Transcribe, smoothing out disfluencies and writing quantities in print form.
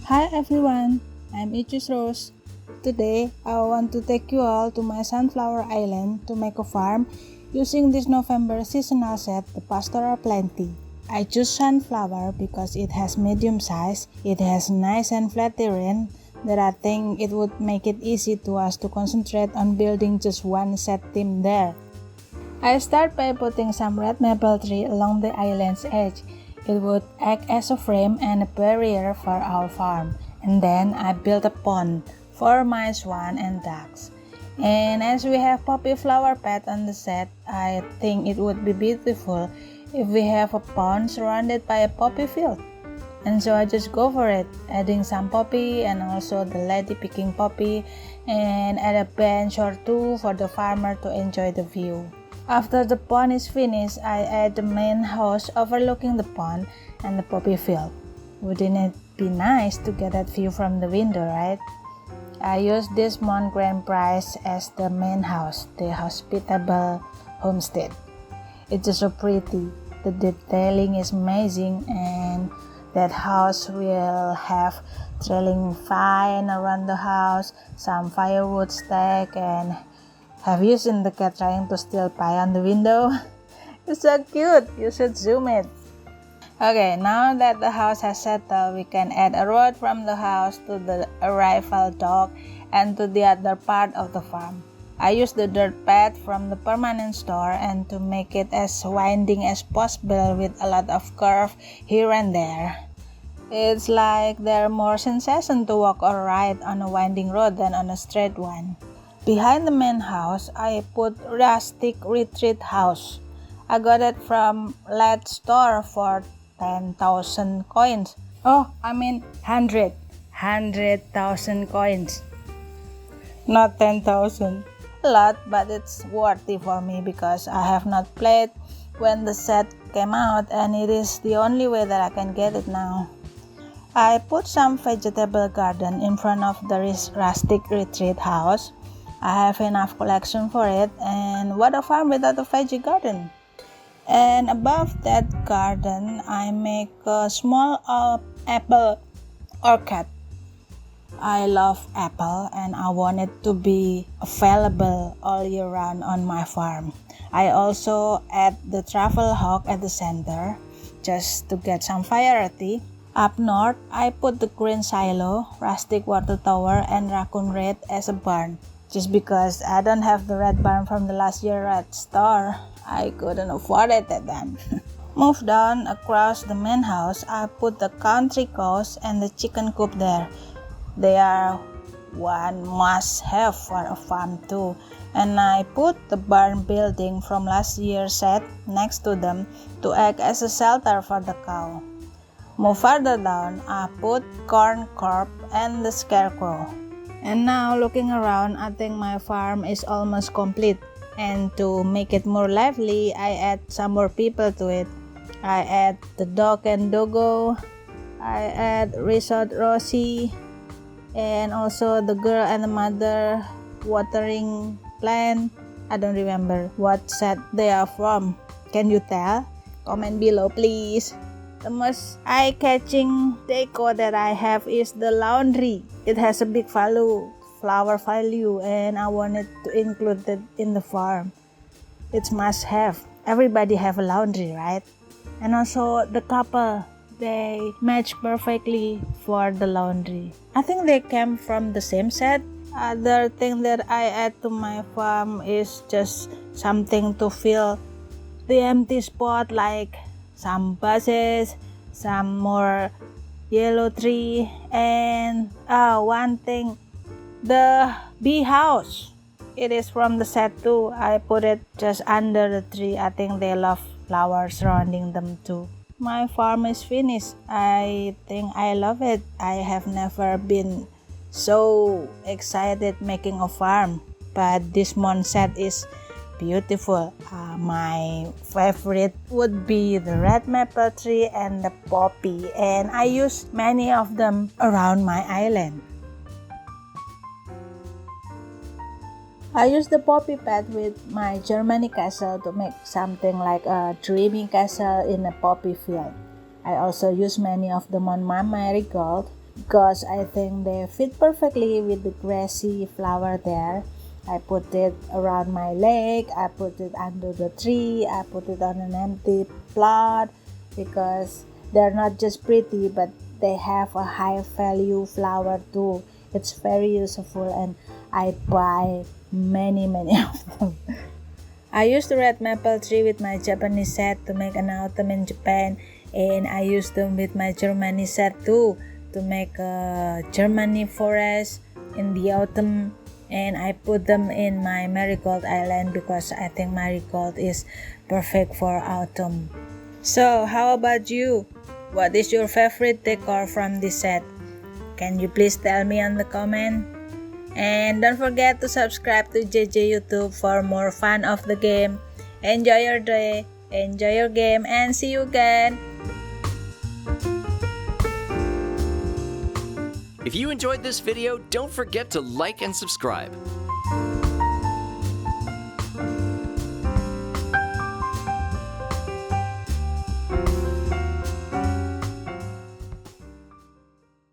Hi everyone, I'm Ichus Rose. Today I want to take you all to my sunflower island to make a farm using this November seasonal set, the pastoral plenty. I choose sunflower because it has medium size, it has nice and flat terrain that I think it would make it easy to us to concentrate on building just one set team there. I start by putting some red maple tree along the island's edge. It would act as a frame and a barrier for our farm. And then I built a pond for my swan and ducks. And as we have poppy flower bed on the set, I think it would be beautiful if we have a pond surrounded by a poppy field. And so I just go for it, adding some poppy and also the lady picking poppy, and add a bench or two for the farmer to enjoy the view. After the pond is finished, I add the main house overlooking the pond and the poppy field. Wouldn't it be nice to get that view from the window, right? I use this Mont Grand Prize as the main house, the hospitable homestead. It's just so pretty. The detailing is amazing, and that house will have trailing vine around the house, some firewood stack, and have you seen the cat trying to steal pie on the window? It's so cute, you should zoom it. Okay, now that the house has settled, we can add a road from the house to the arrival dock and to the other part of the farm. I use the dirt path from the permanent store and to make it as winding as possible with a lot of curve here and there. It's like there's more sensation to walk or ride on a winding road than on a straight one. Behind the main house, I put rustic retreat house. I got it from Led store for 10,000 coins. Oh, I mean 100,000 coins. Not 10,000. A lot, but it's worthy for me because I have not played when the set came out and it is the only way that I can get it now. I put some vegetable garden in front of the rustic retreat house. I have enough collection for it, and what a farm without a veggie garden. And above that garden, I make a small apple orchard. I love apple and I want it to be available all year round on my farm. I also add the truffle hawk at the center just to get some variety. Up north, I put the green silo, rustic water tower, and raccoon red as a barn. Just because I don't have the red barn from the last year at store, I couldn't afford it at then. Move down across the main house, I put the country cows and the chicken coop there. They are one must-have for a farm too. And I put the barn building from last year's set next to them to act as a shelter for the cow. Move further down, I put corn crop and the scarecrow. And now looking around, I think my farm is almost complete. And to make it more lively, I add some more people to it. I add the dog and doggo. I add Resort Rosie. And also the girl and the mother watering plant. I don't remember what set they are from. Can you tell? Comment below please. The most eye-catching decor that I have is the laundry. It has a big flower value, and I wanted to include it in the farm. It's must-have. Everybody have a laundry, right? And also the couple, they match perfectly for the laundry. I think they came from the same set. Other thing that I add to my farm is just something to fill the empty spot, like some buses, some more yellow tree, and one thing, the bee house. It is from the set too. I put it just under the tree. I think they love flowers surrounding them too. My farm is finished. I think I love it. I have never been so excited making a farm, but this month set is beautiful. My favorite would be the red maple tree and the poppy, and I use many of them around my island. I use the poppy pad with my Germany castle to make something like a dreamy castle in a poppy field. I also use many of them on my marigold because I think they fit perfectly with the grassy flower there. I put it around my leg, I put it under the tree, I put it on an empty plot because they're not just pretty but they have a high value flower too. It's very useful and I buy many of them. I used the red maple tree with my Japanese set to make an autumn in Japan, and I used them with my Germany set too to make a Germany forest in the autumn, and I put them in my marigold island because I think marigold is perfect for autumn. So how about you? What is your favorite decor from this set? Can you please tell me on the comment? And don't forget to subscribe to JJ YouTube for more fun of the game. Enjoy your day, enjoy your game, and see you again. If you enjoyed this video, don't forget to like and subscribe.